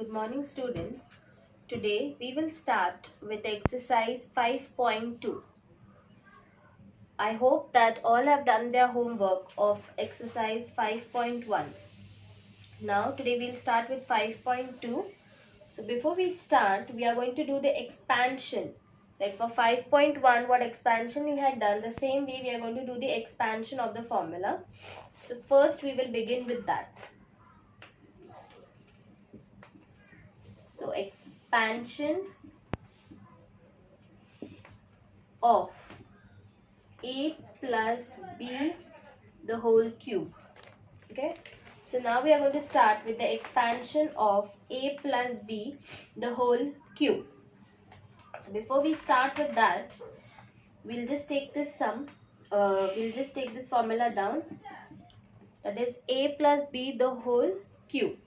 Good morning, students. Today we will start with exercise 5.2. I hope that all have done their homework of exercise 5.1. Now today we'll start with 5.2. So before we start, we are going to do the expansion. Like for 5.1, what expansion we had done, the same way we are going to do the expansion of the formula. So first we will begin with that. So expansion of a plus b the whole cube. Okay, so now we are going to start with the expansion of a plus b the whole cube. So before we start with that, we'll just take this we'll just take this formula down, that is a plus b the whole cube.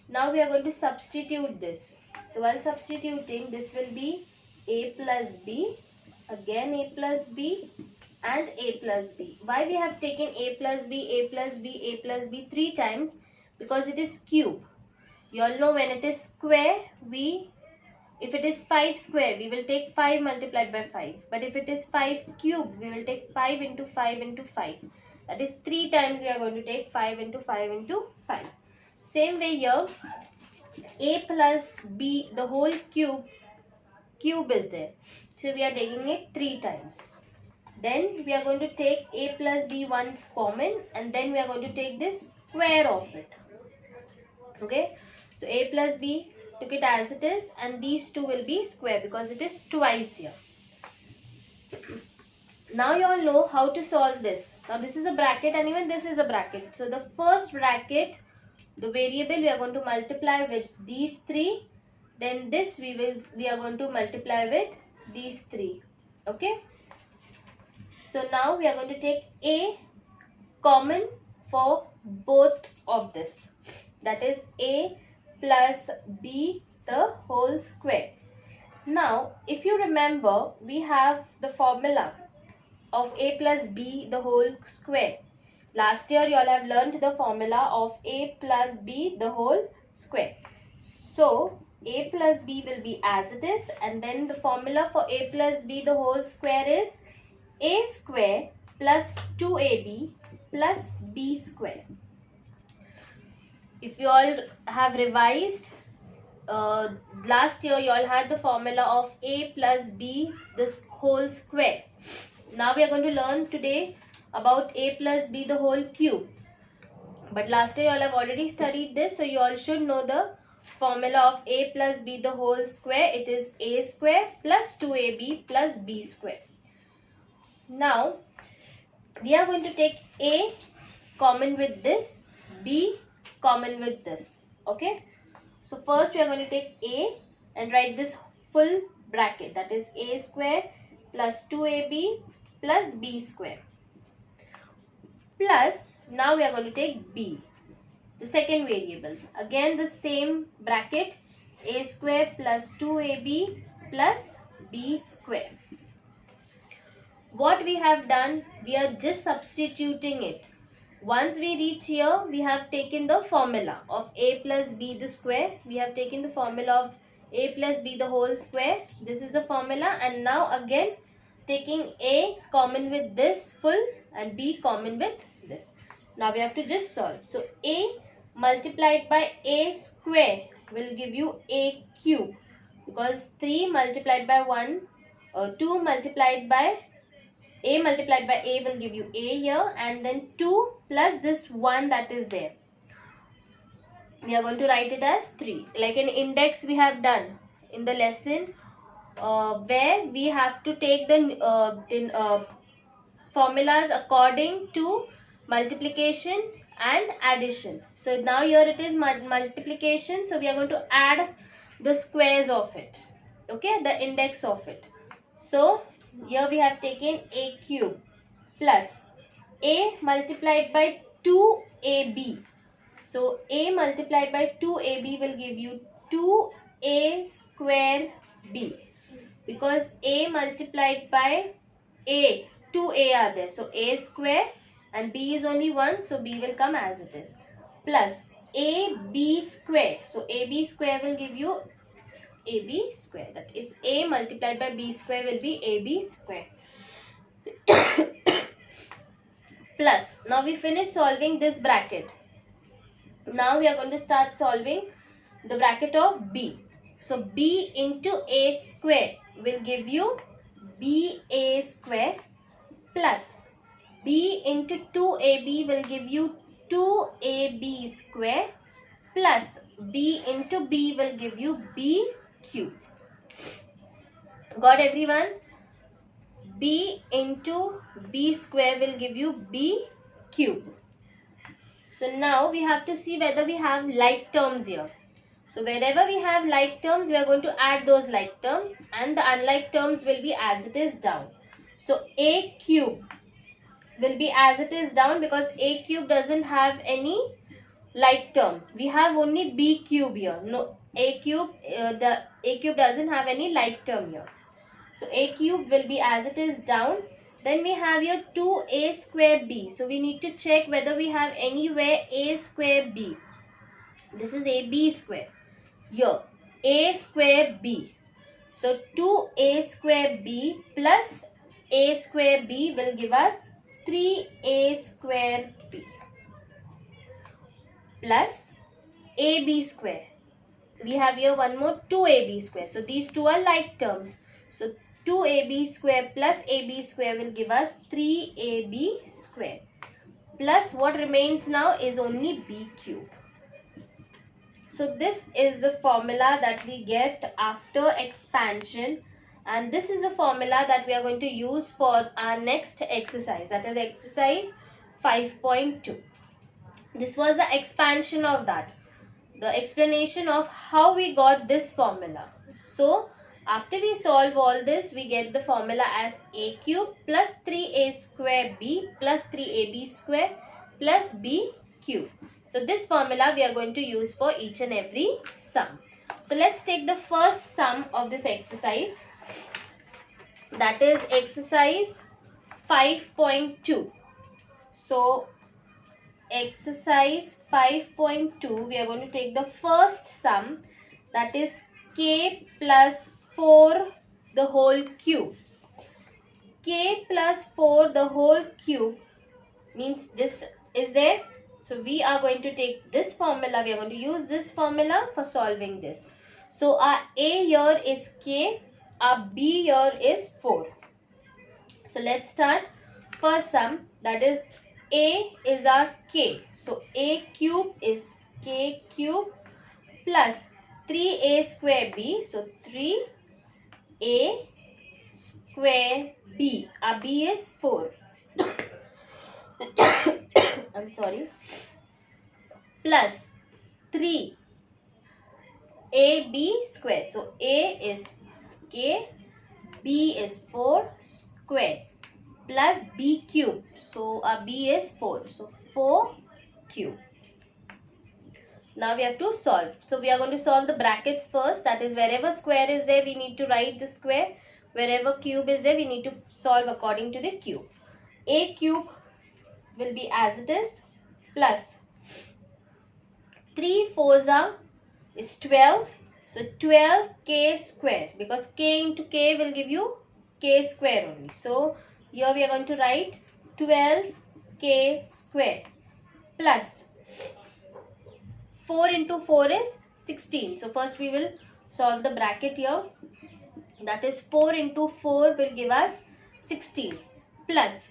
Now we are going to substitute this. So while substituting, this will be a plus b, again a plus b, and a plus b. Why we have taken a plus b, a plus b, a plus b 3 times? Because it is cube. You all know when it is square, if it is 5 square, we will take 5 multiplied by 5. But if it is 5 cube, we will take 5 into 5 into 5. That is 3 times we are going to take 5 into 5 into 5. Same way here, a plus b the whole cube is there. So we are taking it 3 times. Then we are going to take a plus b once common, and then we are going to take this square of it. Okay, so a plus b took it as it is, and these two will be square because it is twice here. Now you all know how to solve this. Now this is a bracket and even this is a bracket. So the first bracket, the variable, we are going to multiply with these 3. Then this we are going to multiply with these 3. Okay. So now we are going to take a common for both of this. That is a plus b the whole square. Now if you remember, we have the formula of a plus b the whole square. Last year you all have learned the formula of a plus b the whole square. So a plus b will be as it is, and then the formula for a plus b the whole square is a square plus 2ab plus b square. If you all have revised, last year you all had the formula of a plus b the whole square. Now we are going to learn today about a plus b the whole cube. But last year you all have already studied this, so you all should know the formula of a plus b the whole square. It is a square plus 2ab plus b square. Now we are going to take a common with this, b common with this. Okay, so first we are going to take a and write this full bracket, that is a square plus 2ab plus b square, plus now we are going to take b, the second variable, again the same bracket, a square plus 2ab plus b square. What we have done, we are just substituting it. Once we reach here, we have taken the formula of a plus b the square. We have taken the formula of a plus b the whole square. This is the formula, and now again taking a common with this full and b common with this. Now we have to just solve. So a multiplied by a square will give you a cube, because 3 multiplied by 1 or 2 multiplied by a multiplied by a will give you a here, and then 2 plus this 1 that is there. We are going to write it as 3. Like an index we have done in the lesson, where we have to take the formulas according to multiplication and addition. So now here it is multiplication, so we are going to add the squares of it. Okay, the index of it. So here we have taken a cube plus a multiplied by 2ab. So a multiplied by 2ab will give you 2a square b, because a multiplied by a, 2a are there. So a square and b is only 1, so b will come as it is, plus AB square. So AB square will give you AB square. That is A multiplied by B square will be AB square. Plus, now we finish solving this bracket. Now we are going to start solving the bracket of B. So B into A square will give you BA square plus B into 2AB will give you 2AB square plus B into B will give you B cube. Got everyone? B into B square will give you B cube. So now we have to see whether we have like terms here. So wherever we have like terms, we are going to add those like terms, and the unlike terms will be as it is down. So A cube will be as it is down because A cube doesn't have any like term. We have only B cube here. No, A cube, the A cube doesn't have any like term here. So A cube will be as it is down. Then we have here 2A square B. So we need to check whether we have anywhere A square B. This is AB square. Here, A square B. So 2A square B plus A square B will give us 3A square B plus AB square. We have here one more 2AB square. So these two are like terms. So 2AB square plus AB square will give us 3AB square. Plus what remains now is only B cube. So this is the formula that we get after expansion, and this is the formula that we are going to use for our next exercise, that is exercise 5.2. This was the expansion of that, the explanation of how we got this formula. So after we solve all this, we get the formula as A cube plus 3A square B plus 3AB square plus B cube. So this formula we are going to use for each and every sum. So let's take the first sum of this exercise. That is exercise 5.2. So exercise 5.2, we are going to take the first sum, that is K plus 4 the whole cube. K plus 4 the whole cube means this is there. So we are going to take this formula, we are going to use this formula for solving this. So our A here is K, our B here is 4. So let's start. First sum, that is A is our K. So A cube is K cube plus 3A square B. So 3A square B. Our B is 4. I'm sorry. Plus 3 AB square. So A is K, B is 4 square plus B cube. So our B is 4. So 4 cube. Now we have to solve. So we are going to solve the brackets first. That is, wherever square is there, we need to write the square. Wherever cube is there, we need to solve according to the cube. A cube will be as it is plus 3 4s is 12. So 12K square, because K into K will give you K square only. So here we are going to write 12K square plus 4 into 4 is 16. So first we will solve the bracket here. That is 4 into 4 will give us 16 plus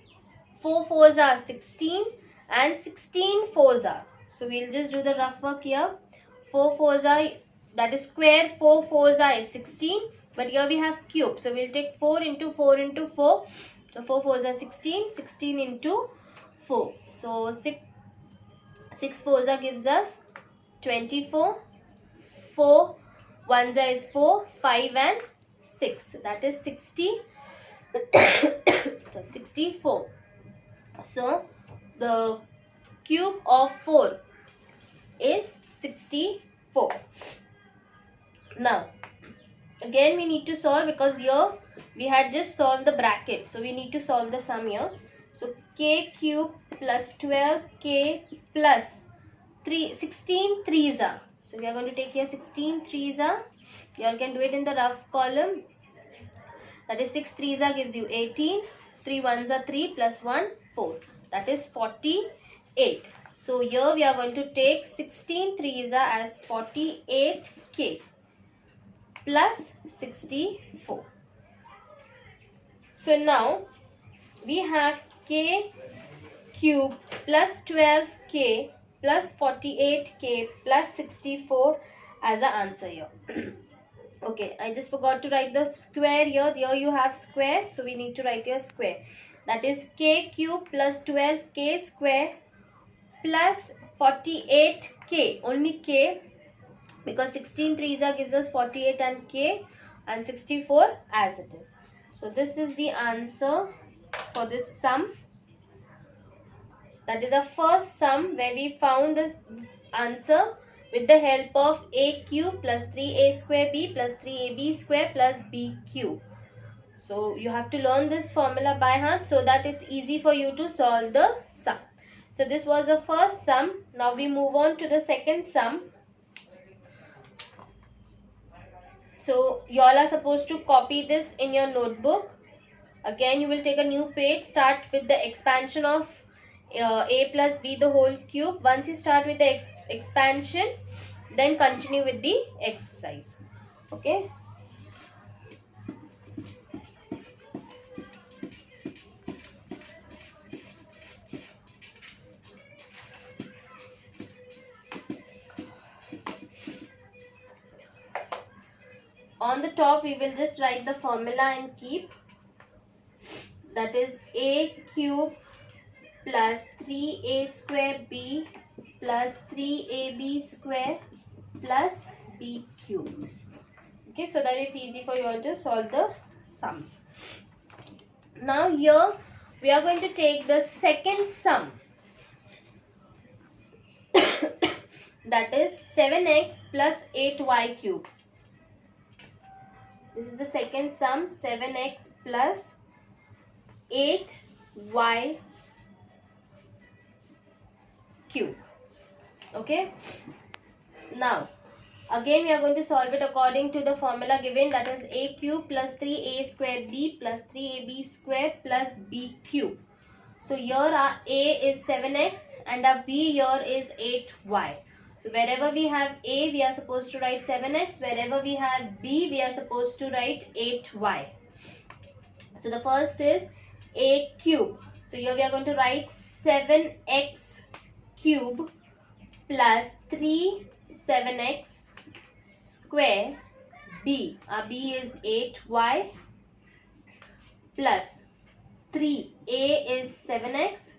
4 4s are 16 and 16 4s are. So we'll just do the rough work here. 4 4s are, that is square, 4 4s are is 16. But here we have cube. So we'll take 4 into 4 into 4. So 4 4s are 16. 16 into 4. So 6 4s are gives us 24. 4 1s are is 4. 5 and 6. That is 60. 64. So the cube of 4 is 64. Now again we need to solve, because here we had just solved the bracket. So we need to solve the sum here. So K cube plus 12K plus 16 threes are. So we are going to take here 16 threes are. You all can do it in the rough column. That is 6 threes are gives you 18. 3 ones are 3 plus 1 4. That is 48. So here we are going to take 16 threes are as 48k plus 64. So now we have k cube plus 12k plus 48k plus 64 as an answer here. Okay, I just forgot to write the square here. Here you have square, so we need to write here square. That is k cube plus 12k square plus 48k, only k, because 16 threes are gives us 48 and k, and 64 as it is. So this is the answer for this sum. That is our first sum where we found the answer with the help of a cube plus 3a square b plus 3ab square plus b cube. So you have to learn this formula by heart so that it's easy for you to solve the sum. So this was the first sum. Now we move on to the second sum. So you all are supposed to copy this in your notebook. Again, you will take a new page, start with the expansion of a plus b the whole cube. Once you start with the expansion, then continue with the exercise. Okay. On the top, we will just write the formula and keep. That is a cube plus 3a square b plus 3ab square plus b cube. Okay, so that it's easy for you all to solve the sums. Now here we are going to take the second sum. That is 7x plus 8y cube. This is the second sum, 7x plus 8y cube. Okay. Now again we are going to solve it according to the formula given, that is a cube plus 3a square b plus 3ab square plus b cube. So here our a is 7x and our b here is 8y. So wherever we have a, we are supposed to write 7x. Wherever we have b, we are supposed to write 8y. So the first is a cube. So here we are going to write 7x cube plus 3 7x square b. Our b is 8y plus 3. A is 7x,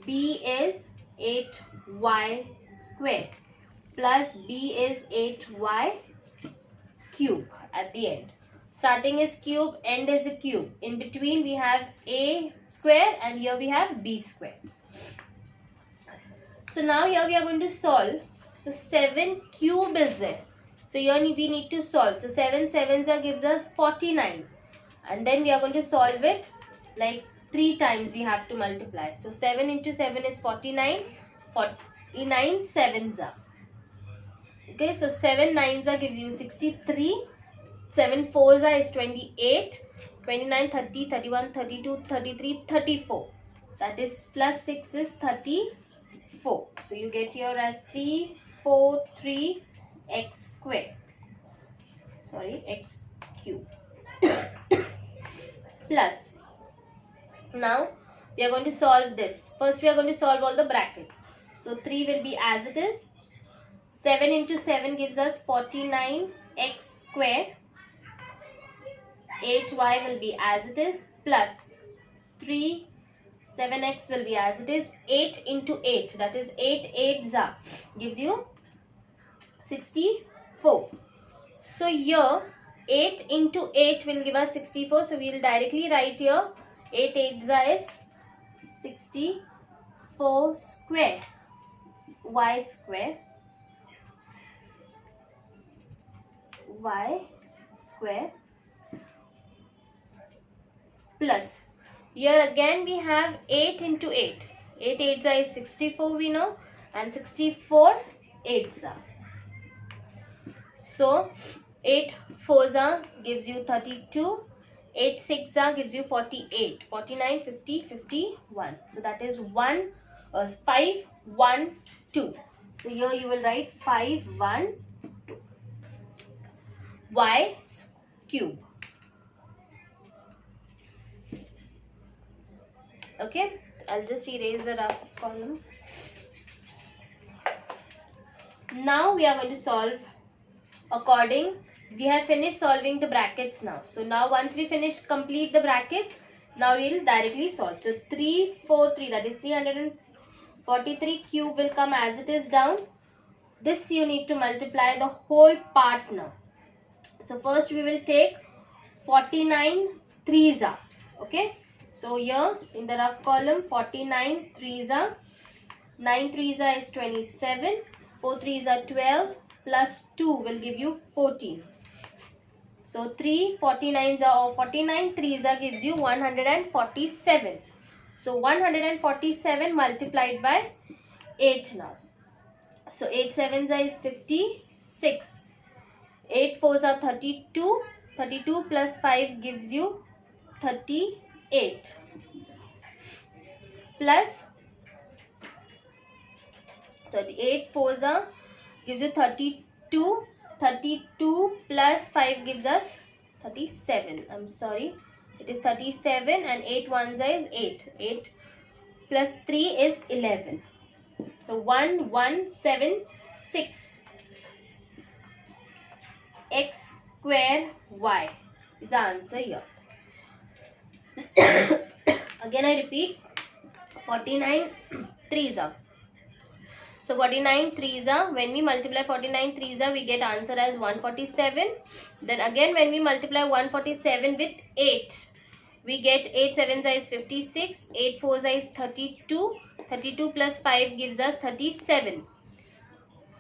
b is 8y square plus b is 8y cube at the end. Starting is cube, end is a cube. In between we have a square and here we have b square. So now here we are going to solve. So 7 cube is there. So here we need to solve. So 7 sevens gives us 49. And then we are going to solve it like 3 times we have to multiply. So 7 into 7 is 49. 49 sevens are. Okay, so 7 nines gives you 63. 7 fours is 28. 29, 30, 31, 32, 33, 34. That is plus 6 is 34. So you get here as 343 x square. Sorry, x cube. Plus. Now we are going to solve this. First we are going to solve all the brackets. So 3 will be as it is. 7 into 7 gives us 49 x square. 8y will be as it is plus 3 7x will be as it is. 8 into 8, that is 8 8s gives you 64. So here 8 into 8 will give us 64. So we will directly write here 8 8s is 64 square y square plus here again we have 8 into 8. 8 8s is 64 we know, and 64 8s are. So 8 4s are gives you 32, 8 6s are gives you 48, 49, 50, 51. So that is 5 1 2. So here you will write 5 1 2. Y cube. Okay, I'll just erase the rough column. Now we are going to solve according, we have finished solving the brackets now. So now once we finish complete the brackets, now we will directly solve. So 343, that is 343 cube will come as it is down. This you need to multiply the whole part now. So first we will take 49 threes are. Okay. So here in the rough column 49 threes are, 9 threes are is 27, 4 threes are 12, plus 2 will give you 14. So 3 49s are, or 49 threes are gives you 147. So 147 multiplied by 8 now. So 8 sevens are is 56. 8 fours are 32. 32 plus 5 gives you 38. Plus, so the 8 fours are gives you 32. 32 plus 5 gives us 37. I'm sorry. It is 37 and 8 ones are is 8. 8 plus 3 is 11. So 1176 x square y is the answer here. Again I repeat, 49 threes are. So 49 threes are, when we multiply 49 threes are, we get answer as 147. Then again when we multiply 147 with 8, we get 8 sevens are is 56, 8 fours are is 32, 32 plus 5 gives us 37.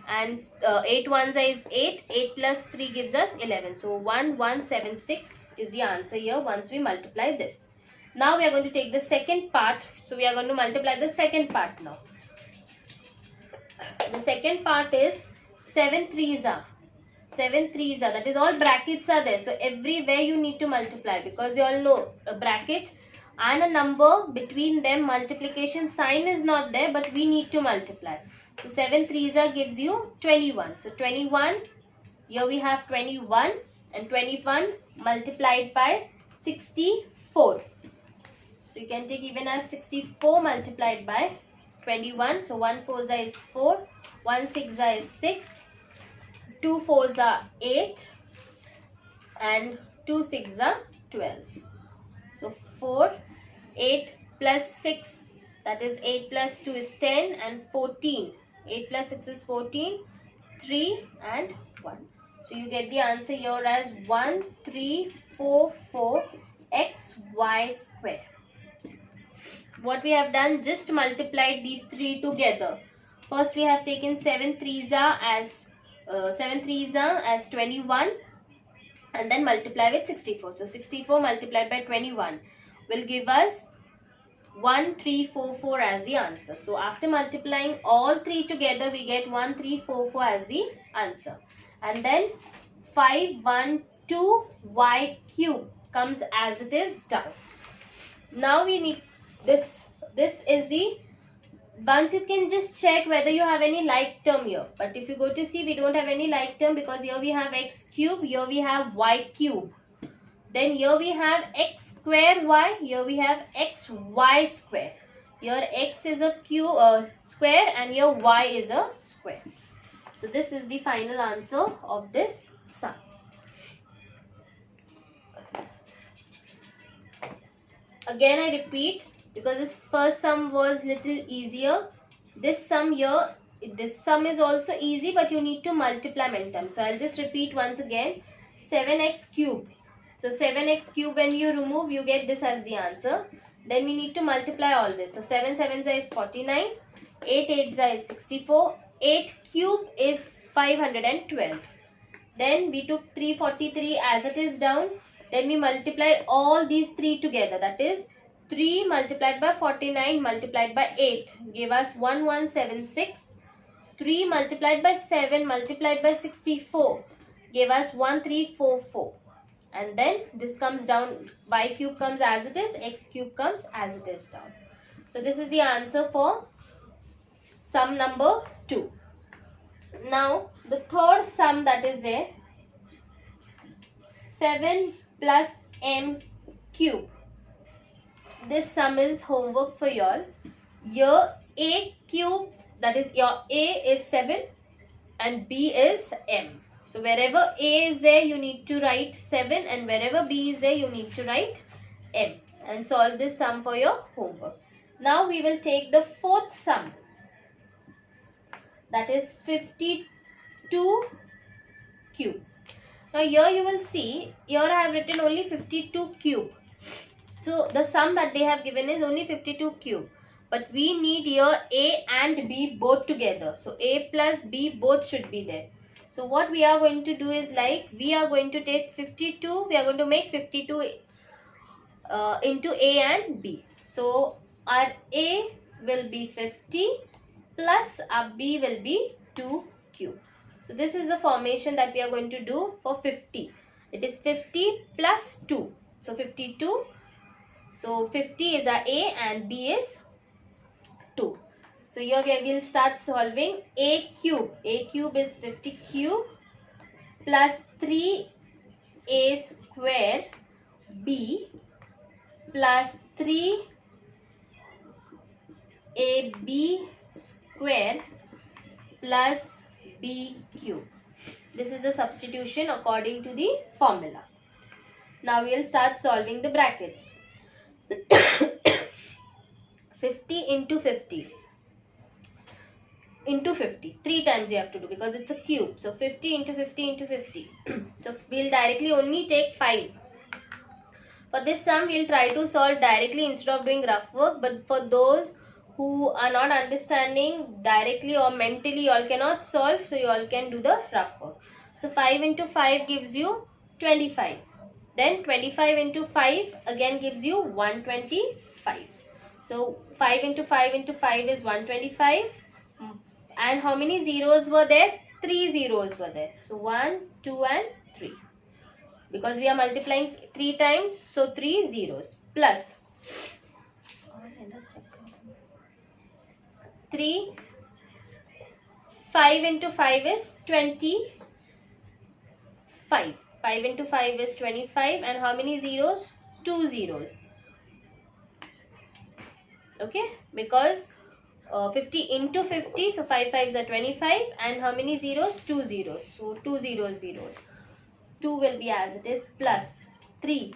And 8 ones are is 8, 8 plus 3 gives us 11. So 1176 is the answer here once we multiply this. Now we are going to take the second part. So we are going to multiply the second part now. The second part is 7 threes are. 7 threes are, that is all brackets are there. So everywhere you need to multiply, because you all know a bracket and a number, between them multiplication sign is not there, but we need to multiply. So 7 threes are gives you 21. So 21, here we have 21 and 21 multiplied by 64. So you can take even as 64 multiplied by 21. So 1 4s are is 4, 1 6s are is 6, 2 4s are 8 and 2 6s are 12. So 4, 8 plus 6, that is 8 plus 2 is 10 and 14. 8 plus 6 is 14, 3 and 1. So you get the answer here as 1344 xy square. What we have done, just multiplied these three together. First we have taken 7 threes are as 21 and then multiply with 64. So 64 multiplied by 21 will give us 1344 as the answer. So after multiplying all three together, we get 1344 as the answer. And then 512 y cube comes as it is down. Now we need this is the, once you can just check whether you have any like term here. But if you go to see, we don't have any like term, because here we have x cube, here we have y cube. Then here we have x square y, here we have xy square. Here x is a square and here y is a square. So this is the final answer of this sum. Again I repeat, because this first sum was little easier. This sum here, this sum is also easy, but you need to multiply many times. So I'll just repeat once again. 7x cube. So 7x cube, when you remove, you get this as the answer. Then we need to multiply all this. So 7 sevens is 49, 8 eights is 64, 8 cube is 512. Then we took 343 as it is down. Then we multiplied all these three together. That is 3 multiplied by 49 multiplied by 8 gave us 1176. 3 multiplied by 7 multiplied by 64 gave us 1344. And then this comes down, y cube comes as it is, x cube comes as it is down. So this is the answer for sum number 2. Now the third sum that is there, 7 plus m cube. This sum is homework for y'all. Your a cube, that is your a is 7 and b is m. So wherever a is there you need to write 7 and wherever b is there you need to write m and solve this sum for your homework. Now we will take the fourth sum, that is 52 cube. Now here you will see, here I have written only 52 cube. So the sum that they have given is only 52 cube. But we need here a and b both together. So a plus b both should be there. So what we are going to do is, like, we are going to take 52, we are going to make 52 into a and b. So our a will be 50 plus our b will be 2 cube. So this is the formation that we are going to do for 50. It is 50 plus 2. So 52. So 50 is our a and b is 2. So here we will start solving. A cube. A cube is 50 cube plus 3a square b plus 3ab square plus b cube. This is the substitution according to the formula. Now we will start solving the brackets. 50 into 50 into 50. 3 times you have to do because it's a cube. So 50 into 50 into 50. So we'll directly only take 5. For this sum, we'll try to solve directly instead of doing rough work. But for those who are not understanding directly or mentally, you all cannot solve. So you all can do the rough work. So 5 into 5 gives you 25. Then 25 into 5 again gives you 125. So 5 into 5 into 5 is 125. And how many zeros were there? 3 zeros were there. So 1, 2 and 3. Because we are multiplying 3 times, so 3 zeros. Plus 3. 5 into 5 is 25. 5 into 5 is 25. And how many zeros? 2 zeros. Okay, because 50 into 50, so 5 5s are 25, and how many zeros? 2 zeros. So 2 zeros we wrote. 2 will be as it is, plus 3.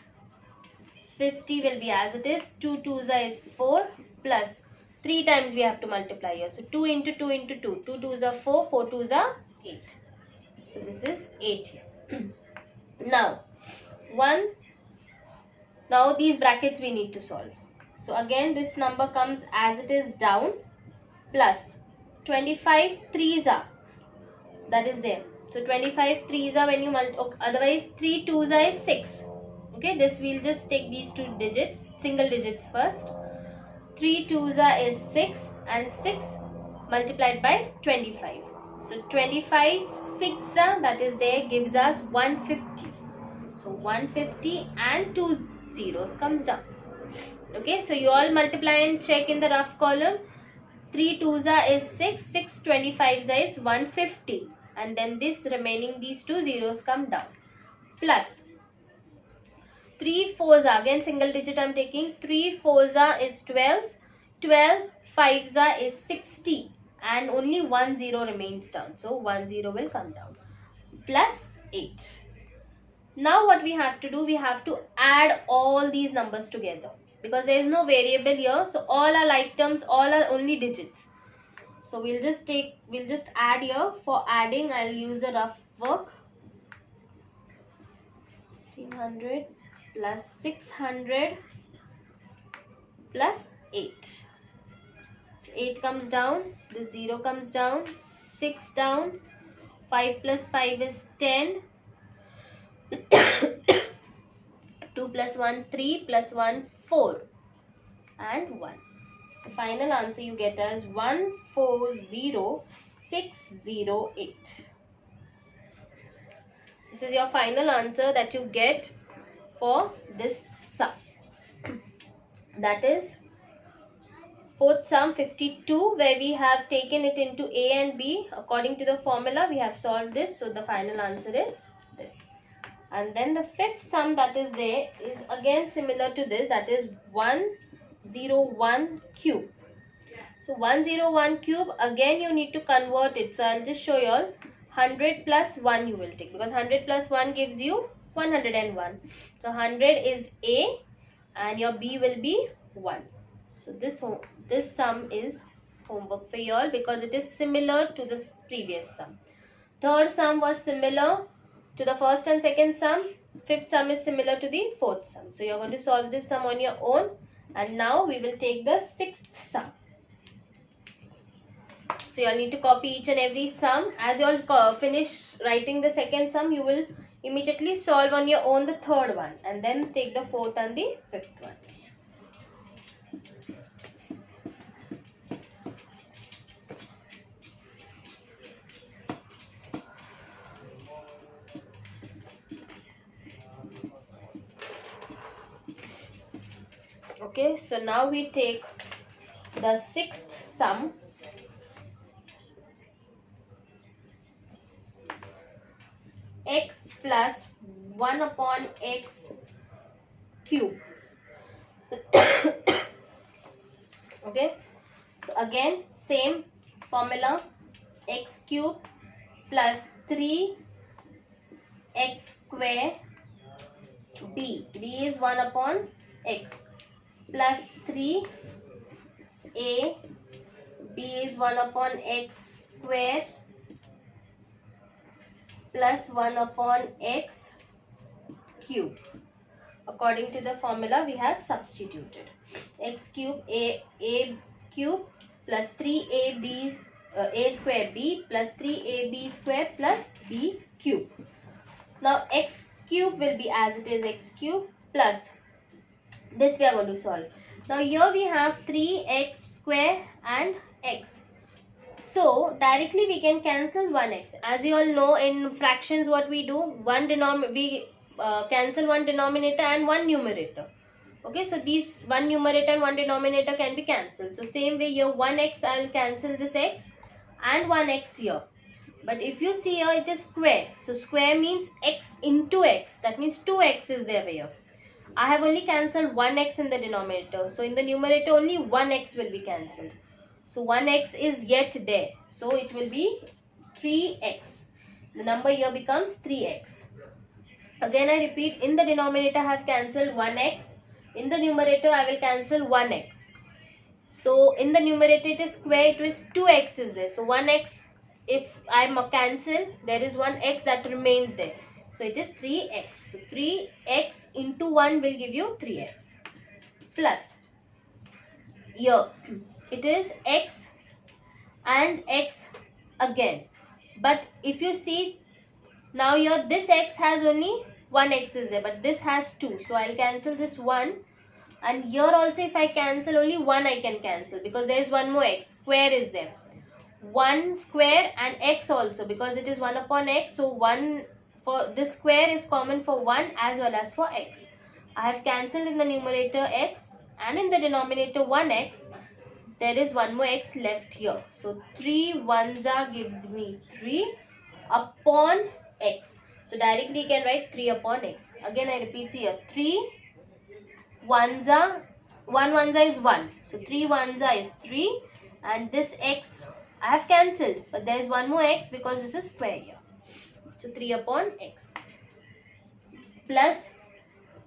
50 will be as it is. 2 2s is 4, plus 3 times we have to multiply here. So 2 into 2 into 2. 2 2s are 4, 4 2s are 8. So this is 8 here. Now these brackets we need to solve. So again this number comes as it is down, plus 25 3s are, that is there. So 25 3s are when you multiply, otherwise 3 2s are is 6. Okay, this we'll just take these two digits, single digits first. 3 2s are is 6 and 6 multiplied by 25. So 25 6 are, that is there, gives us 150. So 150 and 2 zeros comes down. Okay, so you all multiply and check in the rough column. 3 2s are is 6, 6 25s are is 150. And then this remaining, these 2 zeros come down. Plus 3 4s are, again single digit I am taking. 3 4s are is 12. 12 5s are is 60. And only 1 0 remains down. So 1 0 will come down. Plus 8. Now what we have to do, we have to add all these numbers together. Because there is no variable here. So all are like terms, all are only digits. So we'll just add here. For adding, I'll use the rough work. 300 plus 600 plus 8. So 8 comes down, this 0 comes down, 6 down, 5 plus 5 is 10, 2 plus 1 3 plus 1 4 and 1. So final answer you get as 1406 608. This is your final answer that you get for this sum. That is fourth sum 52, where we have taken it into A and B according to the formula. We have solved this, so the final answer is this. And then the fifth sum that is there is again similar to this, that is 101 cube. So 101 cube, again you need to convert it. So I'll just show you all. 100 plus 1 you will take, because 100 plus 1 gives you 101. So 100 is A and your B will be 1. So this sum is homework for you all, because it is similar to the previous sum. Third sum was similar to the first and second sum. Fifth sum is similar to the fourth sum. So you are going to solve this sum on your own. And now we will take the sixth sum. So you all need to copy each and every sum. As you all finish writing the second sum, you will immediately solve on your own the third one, and then take the fourth and the fifth one. Okay, so now we take the sixth sum. X plus 1 upon x cube. Okay, so again same formula, x cube plus 3x square b. B is 1 upon x, plus 3a. B is 1 upon x square plus 1 upon x cube. According to the formula we have substituted. X cube a cube plus 3ab a square b plus 3ab square plus b cube. Now x cube will be as it is, x cube plus this we are going to solve. Now here we have 3x square and x. So directly we can cancel 1x. As you all know, in fractions what we do, cancel one denominator and one numerator. Okay, so these one numerator and one denominator can be cancelled. So same way here 1x, I will cancel this x and 1x here. But if you see here, it is square. So square means x into x. That means 2x is there here. I have only cancelled 1x in the denominator. So in the numerator only 1x will be cancelled. So 1x is yet there. So it will be 3x. The number here becomes 3x. Again I repeat, in the denominator I have cancelled 1x. In the numerator I will cancel 1x. So in the numerator it is square, it is 2x is there. So 1x, if I cancel, there is 1x that remains there. So it is 3x. So 3x into 1 will give you 3x. Plus, here it is x and x again. But if you see, now here this x has only 1x is there, but this has 2. So I'll cancel this 1. And here also if I cancel, only 1 I can cancel, because there is one more x. Square is there. 1 square and x also, because it is 1 upon x. So 1 for this square is common for 1 as well as for x. I have cancelled in the numerator x and in the denominator 1x. There is one more x left here. So 3 ones gives me 3 upon x. So directly you can write 3 upon x. Again I repeat here, 3 ones are, 1 ones is 1. So 3 ones is 3, and this x I have cancelled, but there is one more x because this is square here. So 3 upon x plus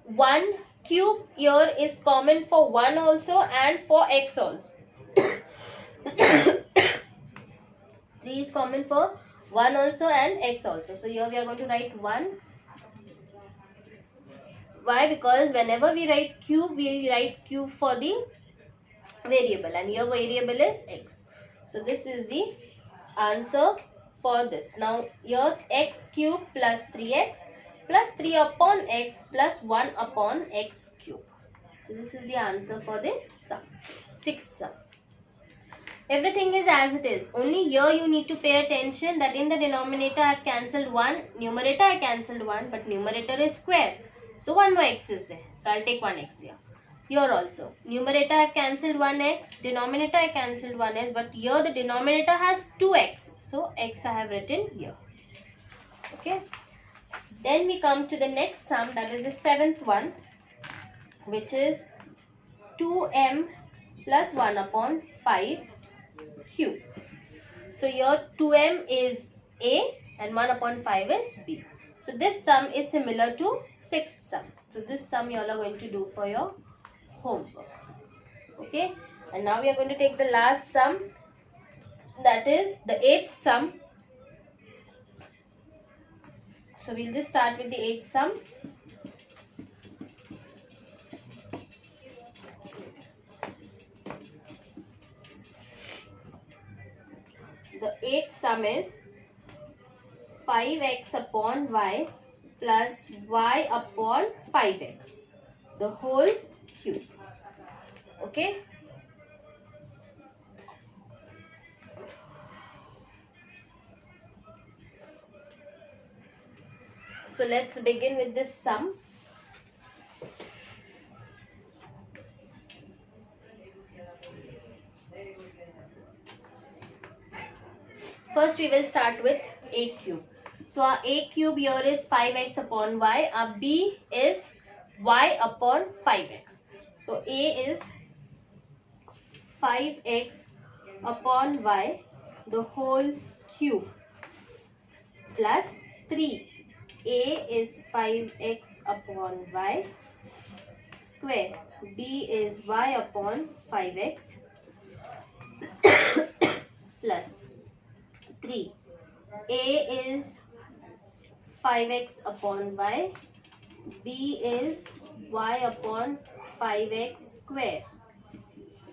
1 cube here is common for 1 also and for x also. 3 is common for 1 also and x also. So here we are going to write 1. Why? Because whenever we write cube, we write cube for the variable, and your variable is x. So this is the answer for this. Now here x cube plus 3x plus 3 upon x plus 1 upon x cube. So this is the answer for the sum. Sixth sum. Everything is as it is. Only here you need to pay attention that in the denominator I have cancelled 1, numerator I cancelled 1, but numerator is square. So 1 more x is there. So I'll take 1x here. Here also. Numerator I have cancelled 1x, denominator I cancelled 1s, but here the denominator has 2x. So x I have written here. Okay. Then we come to the next sum, that is the seventh one, which is 2m plus 1 upon 5 cube. So here 2m is A and 1 upon 5 is B. So this sum is similar to sixth sum. So this sum you all are going to do for your homework. Okay. And now we are going to take the last sum, that is the eighth sum. So we'll just start with the eighth sum. The eighth sum is 5x upon y plus y upon 5x, the whole cube. Okay. So let's begin with this sum. First we will start with a cube. So our a cube here is 5x upon y. Our b is y upon 5x. So a is 5x upon y, the whole cube, plus 3. A is 5x upon y square. B is y upon 5x plus 3. A is 5x upon y. B is y upon 5x square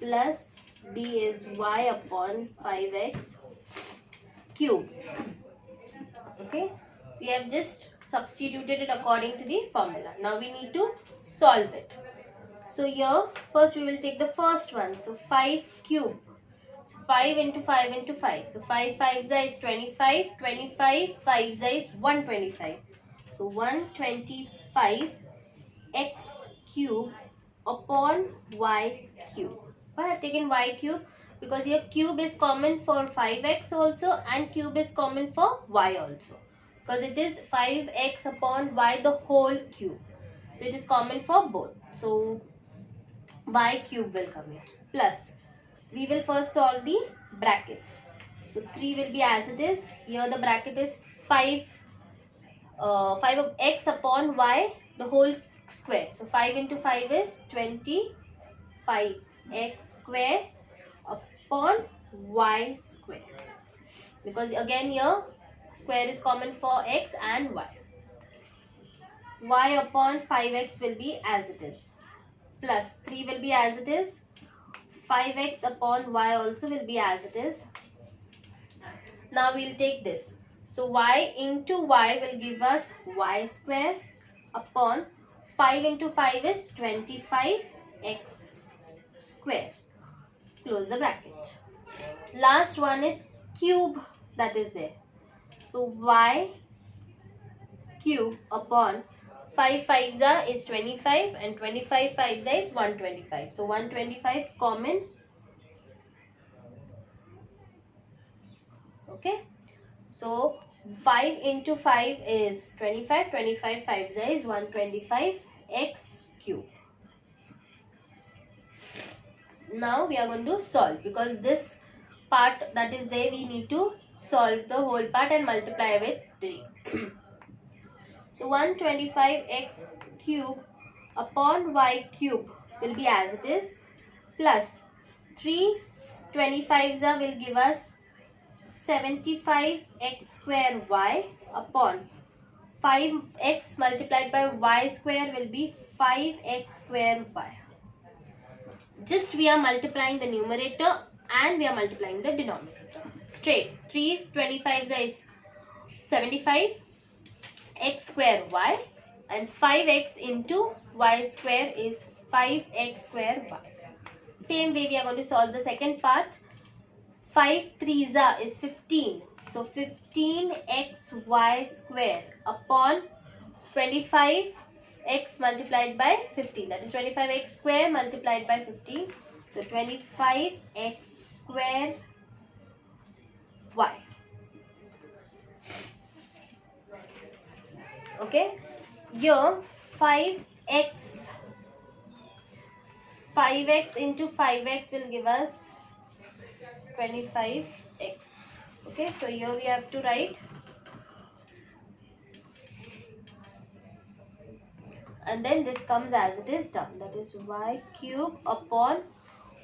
plus B is y upon 5x cube. Okay. So we have just substituted it according to the formula. Now we need to solve it. So here first we will take the first one. So 5 cube. 5 into 5 into 5. So 5 5s is 25. 25 5s is 125. So 125 x cube upon y cube. Why I have taken y cube? Because here cube is common for 5x also and cube is common for y also. Because it is 5x upon y the whole cube. So it is common for both. So y cube will come here. Plus, we will first solve the brackets. So 3 will be as it is. Here the bracket is 5 of x upon y the whole square. So 5 into 5 is 25 x square upon y square. Because again here square is common for x and y. Y upon 5x will be as it is. Plus 3 will be as it is. 5x upon y also will be as it is. Now we will take this. So y into y will give us y square upon 5 into 5 is 25x square. Close the bracket. Last one is cube, that is there. So y cube upon 5 5s is 25 and 25 5s is 125. So 125 common. Okay. So 5 into 5 is 25. 25 5s is 125 x cube. Now we are going to solve, because this part that is there we need to solve the whole part and multiply with 3. So 125x cube upon y cube will be as it is, plus 3 25s will give us 75x square y upon 5x multiplied by y square will be 5x square y. Just we are multiplying the numerator and we are multiplying the denominator. Straight. 3 25s is 75 x square y and 5x into y square is 5x square y. Same way we are going to solve the second part. 5 3s is 15. So 15xy square upon 25x multiplied by 15. That is 25x square multiplied by 15. So 25x square y. Okay. Here 5x into 5x will give us 25x. Okay, so here we have to write, and then this comes as it is done, that is y cube upon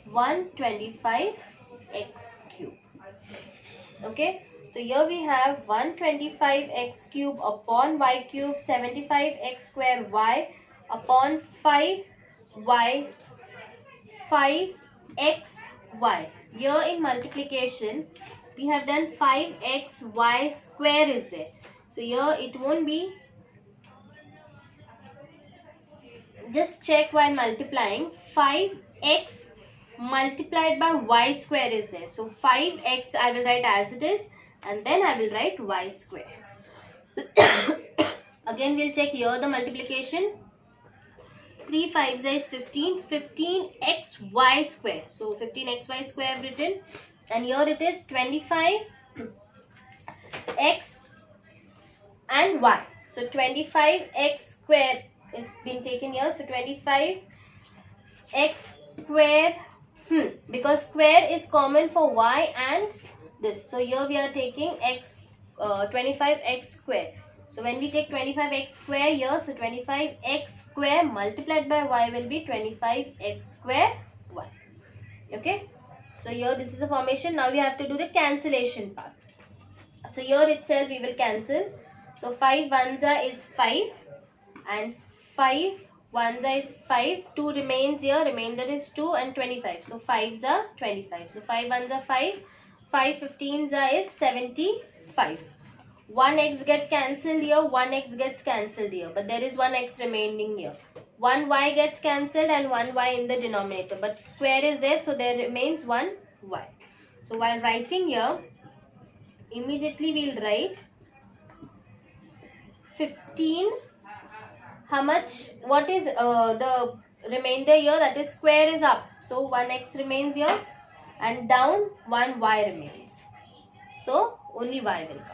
125x cube. Okay, so here we have 125x cube upon y cube, 75x square y upon 5y 5xy. Here in multiplication we have done 5xy square is there. So here it won't be, just check while multiplying, 5x multiplied by y square is there. So 5x I will write as it is, and then I will write y square. Again we'll check here the multiplication. 3 5s is 15, 15xy square. So 15xy square I have written, and here it is 25x and y. So 25x square is been taken here. So 25x square, because square is common for y and this. So here we are taking x, 25x square. So when we take 25x square here, so 25x square multiplied by y will be 25x square y. Okay. So here this is the formation. Now we have to do the cancellation part. So here itself we will cancel. So 5 1s is 5 and 5 1s is 5. 2 remains here. Remainder is 2 and 25. So 5s are 25. So 5 1s are 5. 5 15s is 75. 1x get cancelled here, 1x gets cancelled here, but there is 1x remaining here. 1y gets cancelled and 1y in the denominator, but square is there, so there remains 1y. So while writing here, immediately we'll write 15. How much? What is the remainder here? That is square is up, so 1x remains here, and down 1y remains. So only y will come.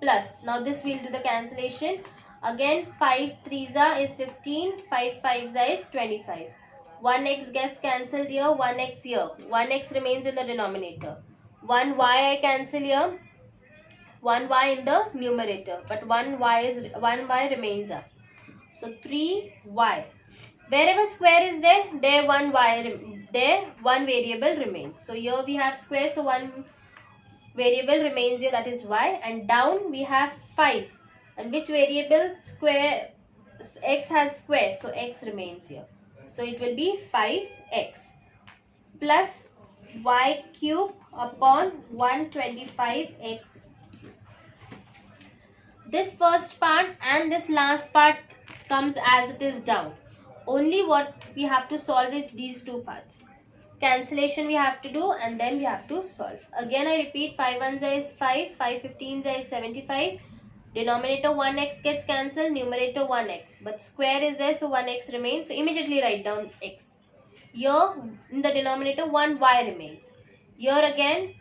Plus, now this we'll do the cancellation. Again 5 3s is 15, 5 5s is 25. 1x gets cancelled here, 1x here. 1x remains in the denominator. 1y I cancel here, 1y in the numerator, but 1y remains up. So 3y. Wherever square is there, there 1y, there one variable remains. So here we have square, so one variable remains here, that is y, and down we have 5, and which variable? Square, x has square, so x remains here, so it will be 5x plus y cube upon 125x. This first part and this last part comes as it is down. Only what we have to solve is these two parts. Cancellation we have to do, and then we have to solve. Again I repeat, 5 1s is 5, 5 15s is 75. Denominator 1x gets cancelled, numerator 1x, but square is there, so 1x remains. So immediately write down x. Here in the denominator 1y remains. Here again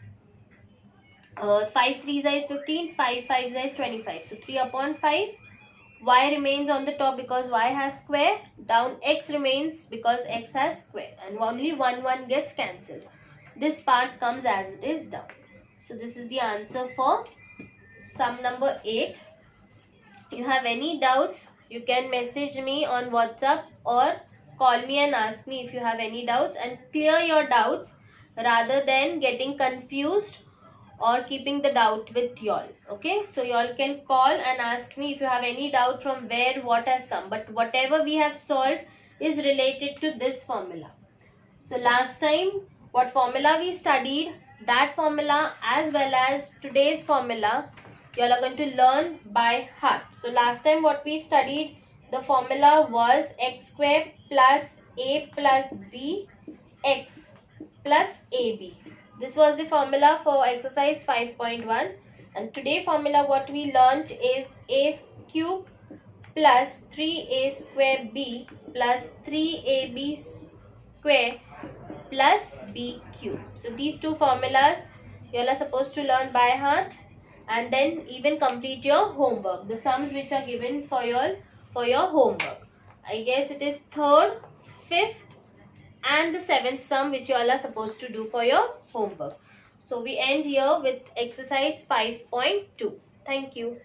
5 3s is 15, 5 5s is 25. So 3 upon 5. Y remains on the top because y has square. Down x remains because x has square, and only 1 gets cancelled. This part comes as it is down. So this is the answer for sum number 8. You have any doubts, you can message me on WhatsApp or call me and ask me if you have any doubts, and clear your doubts rather than getting confused or keeping the doubt with y'all. Okay, so y'all can call and ask me if you have any doubt from where what has come, but whatever we have solved is related to this formula. So last time what formula we studied, that formula as well as today's formula, y'all are going to learn by heart. So last time what we studied, the formula was x square plus a plus b x plus ab. This was the formula for exercise 5.1, and today formula what we learnt is a cube plus 3a square b plus 3ab square plus b cube. So these two formulas you all are supposed to learn by heart, and then even complete your homework, the sums which are given for your homework. I guess it is third, fifth and the seventh sum which you all are supposed to do for your homework. So we end here with exercise 5.2. Thank you.